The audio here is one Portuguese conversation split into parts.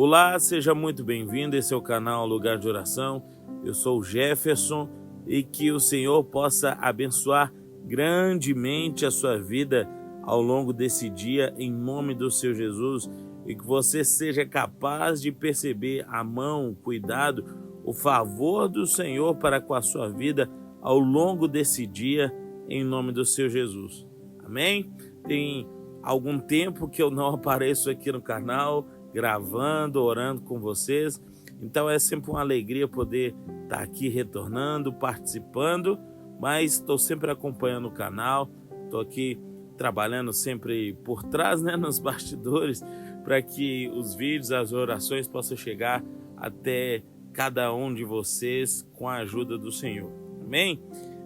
Olá, seja muito bem-vindo. Esse é o canal Lugar de Oração. Eu sou o Jefferson e que o Senhor possa abençoar grandemente a sua vida ao longo desse dia, em nome do Senhor Jesus, e que você seja capaz de perceber a mão, o cuidado, o favor do Senhor para com a sua vida ao longo desse dia, em nome do Senhor Jesus. Amém? Tem algum tempo que eu não apareço aqui no canal, gravando, orando com vocês, então é sempre uma alegria poder estar aqui retornando, participando, mas estou sempre acompanhando o canal, estou aqui trabalhando sempre por trás, nos bastidores, para que os vídeos, as orações possam chegar até cada um de vocês com a ajuda do Senhor. Amém?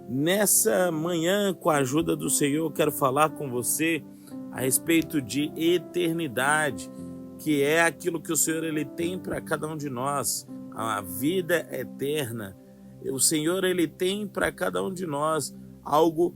Nessa manhã, com a ajuda do Senhor, eu quero falar com você a respeito de eternidade, que é aquilo que o Senhor ele tem para cada um de nós, a vida eterna. O Senhor ele tem para cada um de nós algo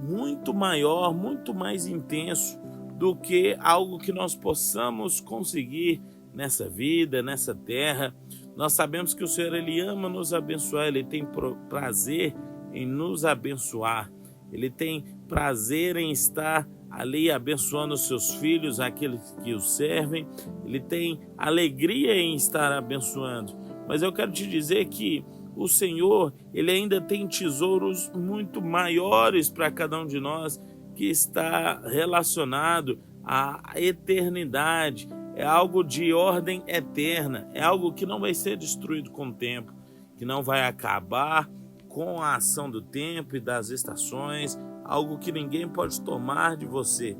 muito maior, muito mais intenso do que algo que nós possamos conseguir nessa vida, nessa terra. Nós sabemos que o Senhor ele ama nos abençoar, ele tem prazer em nos abençoar, ele tem prazer em estar ali abençoando os seus filhos, aqueles que o servem, ele tem alegria em estar abençoando. Mas eu quero te dizer que o Senhor, ele ainda tem tesouros muito maiores para cada um de nós, que está relacionado à eternidade, é algo de ordem eterna, é algo que não vai ser destruído com o tempo, que não vai acabar com a ação do tempo e das estações, algo que ninguém pode tomar de você.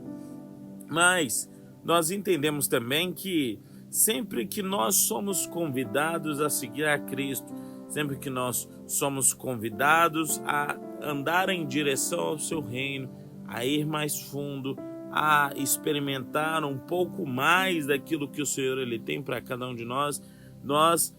Mas nós entendemos também que sempre que nós somos convidados a seguir a Cristo, sempre que nós somos convidados a andar em direção ao seu reino, a ir mais fundo, a experimentar um pouco mais daquilo que o Senhor ele tem para cada um de nós, nós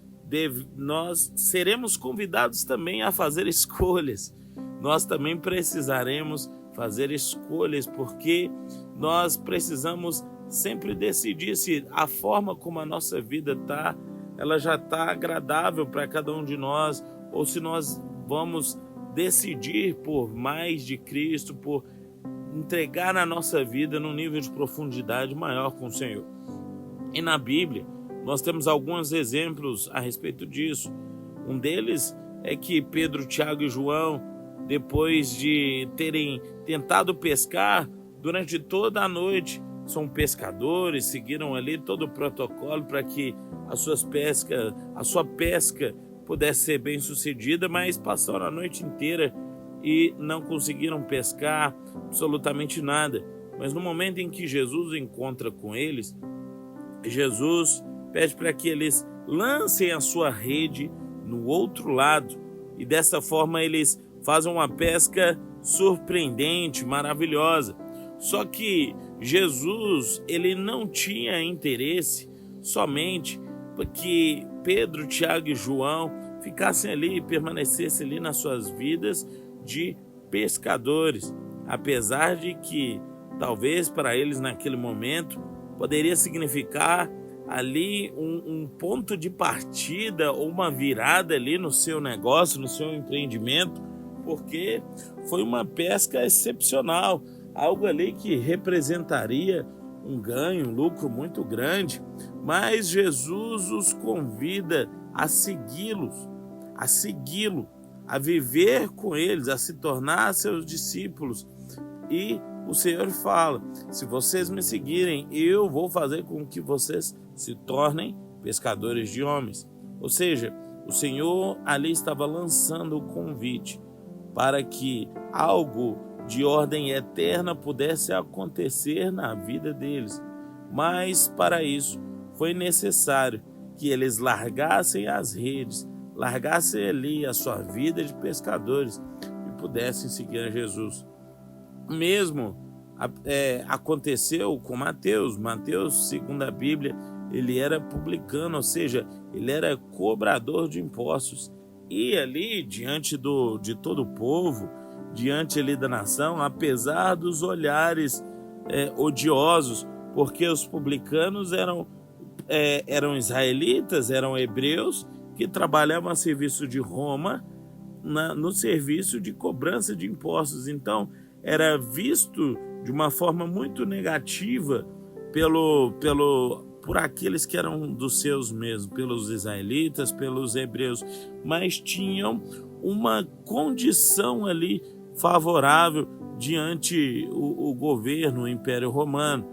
seremos convidados também a fazer escolhas. Nós também precisaremos fazer escolhas, porque nós precisamos sempre decidir se a forma como a nossa vida está, ela já está agradável para cada um de nós, ou se nós vamos decidir por mais de Cristo, por entregar a nossa vida num nível de profundidade maior com o Senhor. E na Bíblia, nós temos alguns exemplos a respeito disso. Um deles é que Pedro, Tiago e João, depois de terem tentado pescar durante toda a noite, são pescadores, seguiram ali todo o protocolo para que a sua pesca pudesse ser bem sucedida, mas passaram a noite inteira e não conseguiram pescar absolutamente nada. Mas no momento em que Jesus encontra com eles, Jesus pede para que eles lancem a sua rede no outro lado, e dessa forma eles fazem uma pesca surpreendente, maravilhosa. Só que Jesus ele não tinha interesse somente para que Pedro, Tiago e João ficassem ali e permanecessem ali nas suas vidas de pescadores, apesar de que talvez para eles naquele momento poderia significar ali um ponto de partida ou uma virada ali no seu negócio, no seu empreendimento, porque foi uma pesca excepcional, algo ali que representaria um ganho, um lucro muito grande. Mas Jesus os convida a segui-lo, a viver com eles, a se tornar seus discípulos. E o Senhor fala: se vocês me seguirem, eu vou fazer com que vocês se tornem pescadores de homens. Ou seja, o Senhor ali estava lançando o convite para que algo de ordem eterna pudesse acontecer na vida deles. Mas para isso foi necessário que eles largassem as redes, largassem ali a sua vida de pescadores e pudessem seguir a Jesus. Mesmo aconteceu com Mateus. Mateus, segundo a Bíblia, ele era publicano, ou seja, ele era cobrador de impostos. E ali, diante de todo o povo, diante ali da nação, apesar dos olhares odiosos, porque os publicanos eram eram israelitas, eram hebreus que trabalhavam a serviço de Roma no serviço de cobrança de impostos. Então, era visto de uma forma muito negativa por aqueles que eram dos seus mesmos, pelos israelitas, pelos hebreus, mas tinham uma condição ali favorável diante o governo, o Império Romano.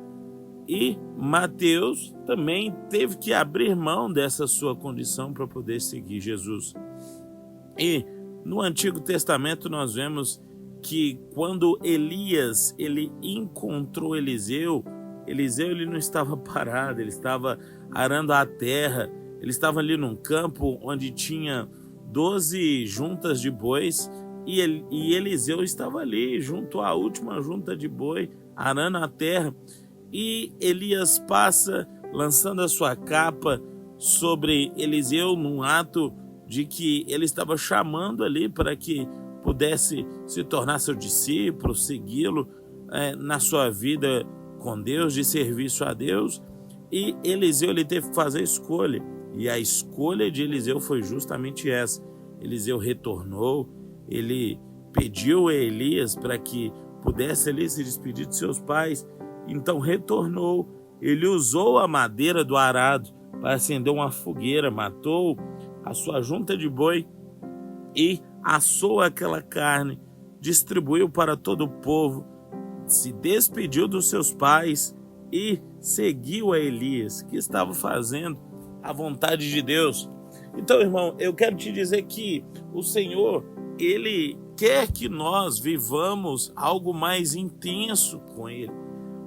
E Mateus também teve que abrir mão dessa sua condição para poder seguir Jesus. E no Antigo Testamento nós vemos que quando Elias ele encontrou Eliseu ele não estava parado, ele estava arando a terra, ele estava ali num campo onde tinha 12 juntas de bois e Eliseu estava ali junto à última junta de boi, arando a terra. E Elias passa lançando a sua capa sobre Eliseu num ato de que ele estava chamando ali para que pudesse se tornar seu discípulo, segui-lo na sua vida com Deus, de serviço a Deus. E Eliseu ele teve que fazer a escolha, e a escolha de Eliseu foi justamente essa. Eliseu retornou, ele pediu a Elias para que pudesse ali se despedir de seus pais, então retornou, ele usou a madeira do arado para acender uma fogueira, matou a sua junta de boi e assou aquela carne, distribuiu para todo o povo, se despediu dos seus pais e seguiu a Elias, que estava fazendo a vontade de Deus. Então, irmão, eu quero te dizer que o Senhor, Ele quer que nós vivamos algo mais intenso com Ele.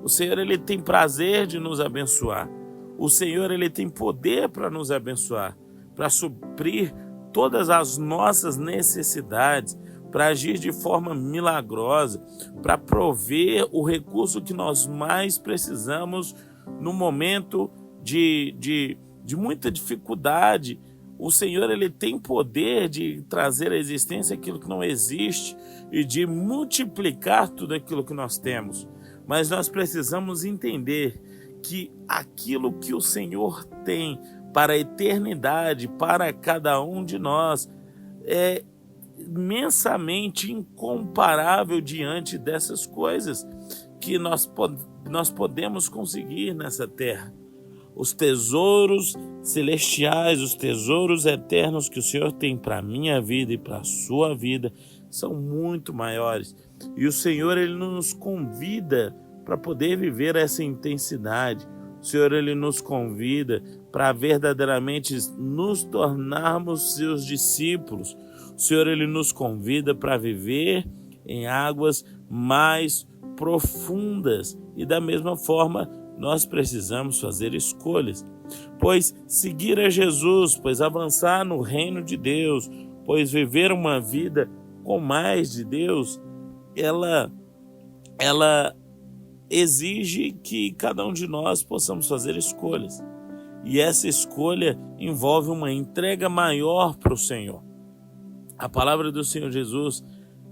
O Senhor, Ele tem prazer de nos abençoar. O Senhor, Ele tem poder para nos abençoar, para suprir todas as nossas necessidades, para agir de forma milagrosa, para prover o recurso que nós mais precisamos no momento de muita dificuldade. O Senhor, Ele tem poder de trazer à existência aquilo que não existe e de multiplicar tudo aquilo que nós temos. Mas nós precisamos entender que aquilo que o Senhor tem para a eternidade, para cada um de nós, é imensamente incomparável diante dessas coisas que nós podemos conseguir nessa terra. Os tesouros celestiais, os tesouros eternos que o Senhor tem para a minha vida e para a sua vida são muito maiores. E o Senhor, Ele nos convida para poder viver essa intensidade. O Senhor, Ele nos convida para verdadeiramente nos tornarmos seus discípulos. O Senhor, Ele nos convida para viver em águas mais profundas. E da mesma forma, nós precisamos fazer escolhas. Pois seguir a Jesus, pois avançar no reino de Deus, pois viver uma vida com mais de Deus, ela exige que cada um de nós possamos fazer escolhas. E essa escolha envolve uma entrega maior para o Senhor. A palavra do Senhor Jesus,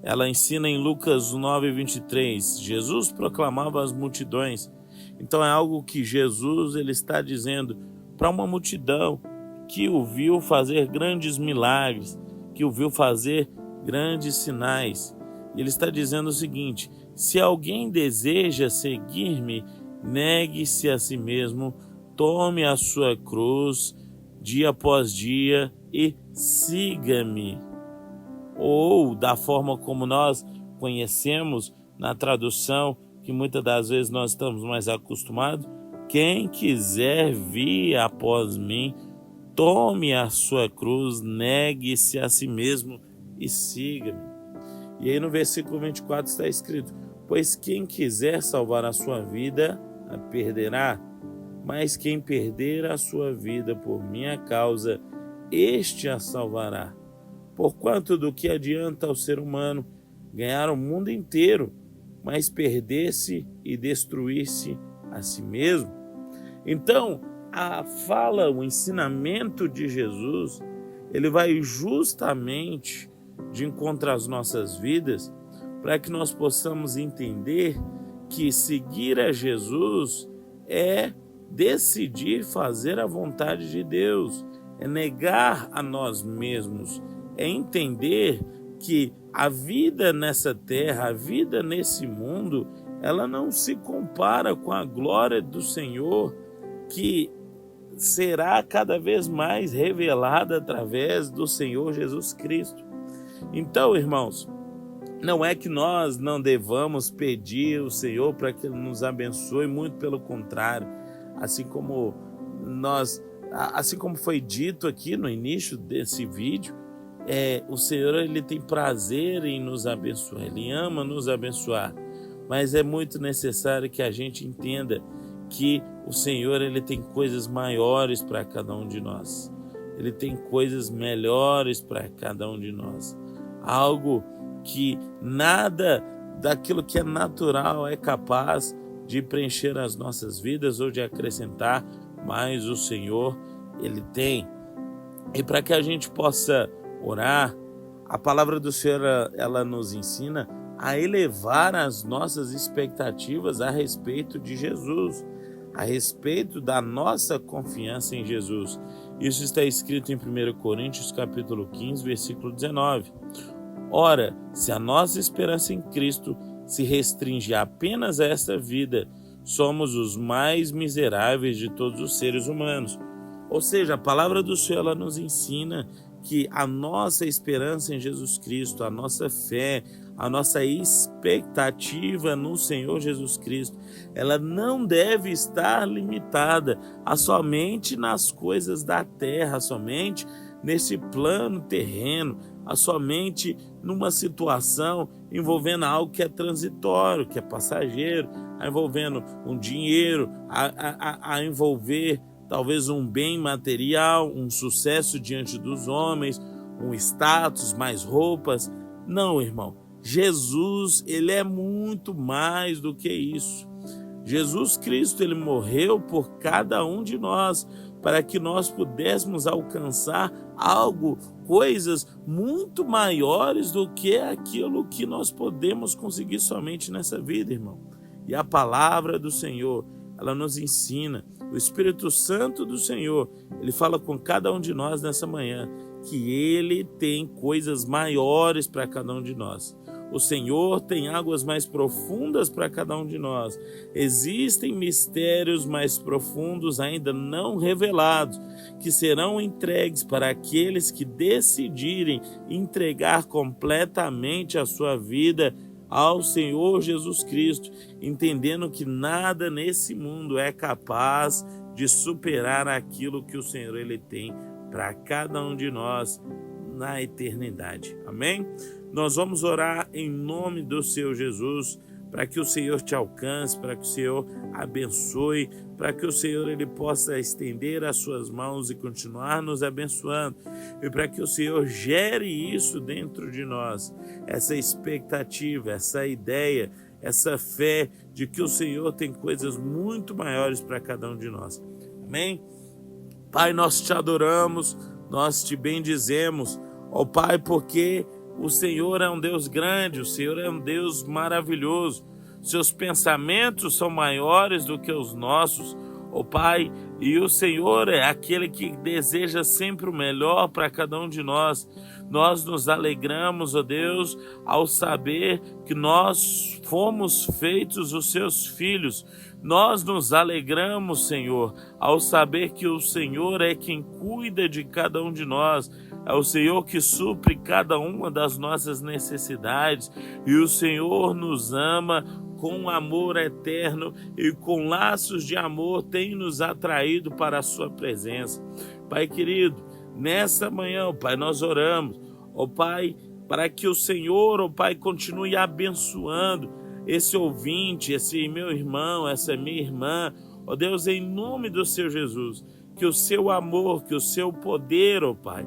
ela ensina em Lucas 9:23. Jesus proclamava às multidões. Então é algo que Jesus ele está dizendo para uma multidão que o viu fazer grandes milagres, que o viu fazer grandes sinais. Ele está dizendo o seguinte: se alguém deseja seguir-me, negue-se a si mesmo, tome a sua cruz dia após dia e siga-me. Ou, da forma como nós conhecemos na tradução, que muitas das vezes nós estamos mais acostumados, quem quiser vir após mim, tome a sua cruz, negue-se a si mesmo e siga-me. E aí no versículo 24 está escrito: pois quem quiser salvar a sua vida, a perderá, mas quem perder a sua vida por minha causa, este a salvará. Porquanto do que adianta ao ser humano ganhar o mundo inteiro, mas perder-se e destruir-se a si mesmo? Então, a fala, o ensinamento de Jesus, ele vai justamente de encontro às nossas vidas, para que nós possamos entender que seguir a Jesus é decidir fazer a vontade de Deus, é negar a nós mesmos, é entender que a vida nessa terra, a vida nesse mundo, ela não se compara com a glória do Senhor, que será cada vez mais revelada através do Senhor Jesus Cristo. Então, irmãos, não é que nós não devamos pedir ao Senhor para que Ele nos abençoe, muito pelo contrário, assim como foi dito aqui no início desse vídeo, o Senhor, Ele tem prazer em nos abençoar, Ele ama nos abençoar, mas é muito necessário que a gente entenda que o Senhor, Ele tem coisas maiores para cada um de nós, Ele tem coisas melhores para cada um de nós, algo que nada daquilo que é natural é capaz de preencher as nossas vidas ou de acrescentar, mas o Senhor, Ele tem. E para que a gente possa orar, a palavra do Senhor, ela nos ensina a elevar as nossas expectativas a respeito de Jesus, a respeito da nossa confiança em Jesus. Isso está escrito em 1 Coríntios capítulo 15, versículo 19. Ora, se a nossa esperança em Cristo se restringe apenas a esta vida, somos os mais miseráveis de todos os seres humanos. Ou seja, a palavra do Senhor, ela nos ensina que a nossa esperança em Jesus Cristo, a nossa fé, a nossa expectativa no Senhor Jesus Cristo, ela não deve estar limitada a somente nas coisas da terra, somente nesse plano terreno, a somente numa situação envolvendo algo que é transitório, que é passageiro, envolvendo um dinheiro, a envolver talvez um bem material, um sucesso diante dos homens, um status, mais roupas. Não, irmão. Jesus, Ele é muito mais do que isso. Jesus Cristo, Ele morreu por cada um de nós, para que nós pudéssemos alcançar algo, coisas muito maiores do que aquilo que nós podemos conseguir somente nessa vida, irmão. E a palavra do Senhor, ela nos ensina, o Espírito Santo do Senhor, Ele fala com cada um de nós nessa manhã, que Ele tem coisas maiores para cada um de nós. O Senhor tem águas mais profundas para cada um de nós. Existem mistérios mais profundos ainda não revelados, que serão entregues para aqueles que decidirem entregar completamente a sua vida ao Senhor Jesus Cristo, entendendo que nada nesse mundo é capaz de superar aquilo que o Senhor, Ele tem para cada um de nós na eternidade. Amém? Nós vamos orar em nome do Senhor Jesus, para que o Senhor te alcance, para que o Senhor abençoe, para que o Senhor, Ele possa estender as suas mãos e continuar nos abençoando, e para que o Senhor gere isso dentro de nós, essa expectativa, essa ideia, essa fé de que o Senhor tem coisas muito maiores para cada um de nós. Amém? Pai, nós te adoramos, nós te bendizemos, ó Pai, porque o Senhor é um Deus grande, o Senhor é um Deus maravilhoso. Seus pensamentos são maiores do que os nossos, ó Pai, e o Senhor é aquele que deseja sempre o melhor para cada um de nós. Nós nos alegramos, ó Deus, ao saber que nós fomos feitos os seus filhos. Nós nos alegramos, Senhor, ao saber que o Senhor é quem cuida de cada um de nós. É o Senhor que supre cada uma das nossas necessidades, e o Senhor nos ama com amor eterno e com laços de amor tem nos atraído para a sua presença. Pai querido, nessa manhã, ó Pai, nós oramos, ó Pai, para que o Senhor, ó Pai, continue abençoando esse ouvinte, esse meu irmão, essa minha irmã, ó Deus, em nome do Senhor Jesus, que o seu amor, que o seu poder, ó Pai,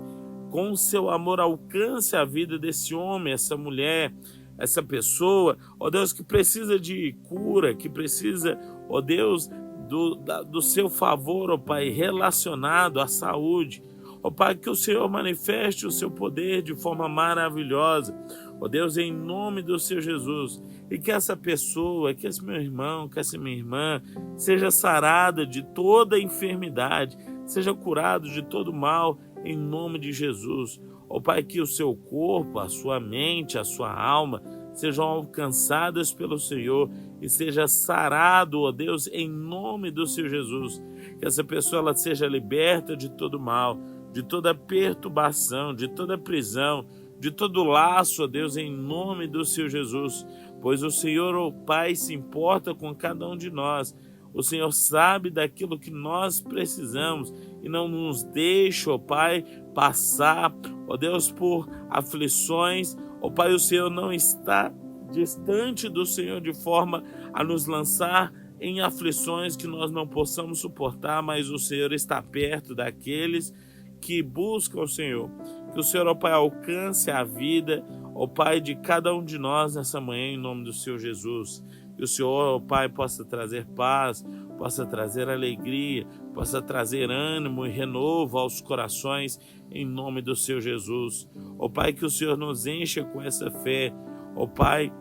com o seu amor alcance a vida desse homem, essa mulher, essa pessoa, ó Deus, que precisa de cura, que precisa, ó Deus, do seu favor, ó Pai, relacionado à saúde. Ó Pai, que o Senhor manifeste o seu poder de forma maravilhosa. ó Deus, em nome do Senhor Jesus, e que essa pessoa, que esse meu irmão, que essa minha irmã, seja sarada de toda enfermidade, seja curado de todo mal, em nome de Jesus. Ó Pai, que o seu corpo, a sua mente, a sua alma sejam alcançadas pelo Senhor e seja sarado, ó Deus, em nome do Senhor Jesus. Que essa pessoa ela seja liberta de todo mal, de toda perturbação, de toda prisão, de todo laço, ó Deus, em nome do Senhor Jesus. Pois o Senhor, ó Pai, se importa com cada um de nós. O Senhor sabe daquilo que nós precisamos e não nos deixa, ó Pai, passar, ó Deus, por aflições. Ó Pai, o Senhor não está distante do Senhor de forma a nos lançar em aflições que nós não possamos suportar, mas o Senhor está perto daqueles que buscam o Senhor. Que o Senhor, ó Pai, alcance a vida, ó Pai, de cada um de nós nessa manhã, em nome do Senhor Jesus. Que o Senhor, ó Pai, possa trazer paz, possa trazer alegria, possa trazer ânimo e renovo aos corações, em nome do Senhor Jesus. Ó Pai, que o Senhor nos encha com essa fé, ó Pai,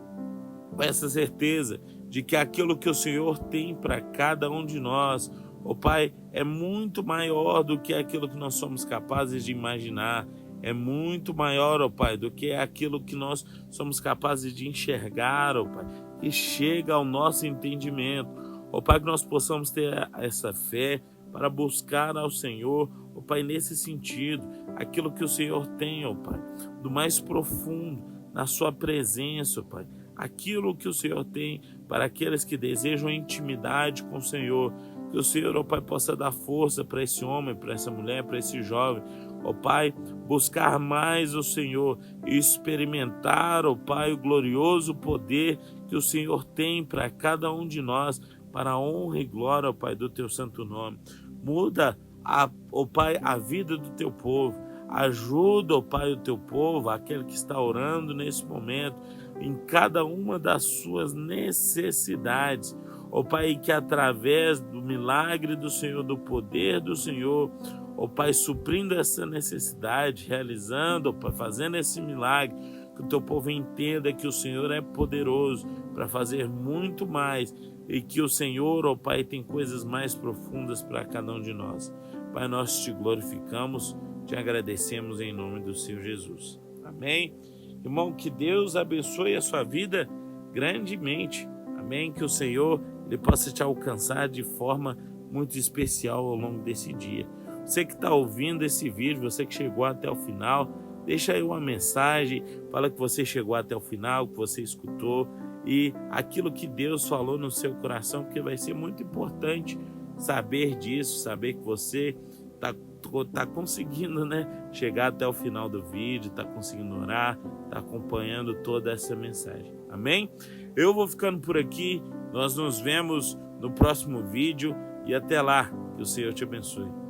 com essa certeza de que aquilo que o Senhor tem para cada um de nós, ó Pai, é muito maior do que aquilo que nós somos capazes de imaginar. É muito maior, ó Pai, do que aquilo que nós somos capazes de enxergar, ó Pai, que chega ao nosso entendimento. Ó Pai, que nós possamos ter essa fé para buscar ao Senhor, ó Pai, nesse sentido, aquilo que o Senhor tem, ó Pai, do mais profundo, na sua presença, ó Pai, aquilo que o Senhor tem para aqueles que desejam intimidade com o Senhor. Que o Senhor, ó Pai, possa dar força para esse homem, para essa mulher, para esse jovem, ó Pai, buscar mais o Senhor e experimentar, ó Pai, o glorioso poder que o Senhor tem para cada um de nós, para a honra e glória, ó Pai, do Teu santo nome. Muda, ó Pai, a vida do Teu povo. Ajuda, ó Pai, o Teu povo, aquele que está orando nesse momento, em cada uma das suas necessidades. Ó Pai, que através do milagre do Senhor, do poder do Senhor, ó Pai, suprindo essa necessidade, realizando, ó Pai, fazendo esse milagre, que o Teu povo entenda que o Senhor é poderoso para fazer muito mais e que o Senhor, ó Pai, tem coisas mais profundas para cada um de nós. Pai, nós Te glorificamos, Te agradecemos em nome do Senhor Jesus. Amém? Irmão, que Deus abençoe a sua vida grandemente. Amém? Que o Senhor Ele possa te alcançar de forma muito especial ao longo desse dia. Você que está ouvindo esse vídeo, você que chegou até o final, deixa aí uma mensagem, fala que você chegou até o final, que você escutou e aquilo que Deus falou no seu coração, porque vai ser muito importante saber disso, saber que você tá conseguindo, chegar até o final do vídeo, tá conseguindo orar, tá acompanhando toda essa mensagem. Amém? Eu vou ficando por aqui, nós nos vemos no próximo vídeo e até lá, que o Senhor te abençoe.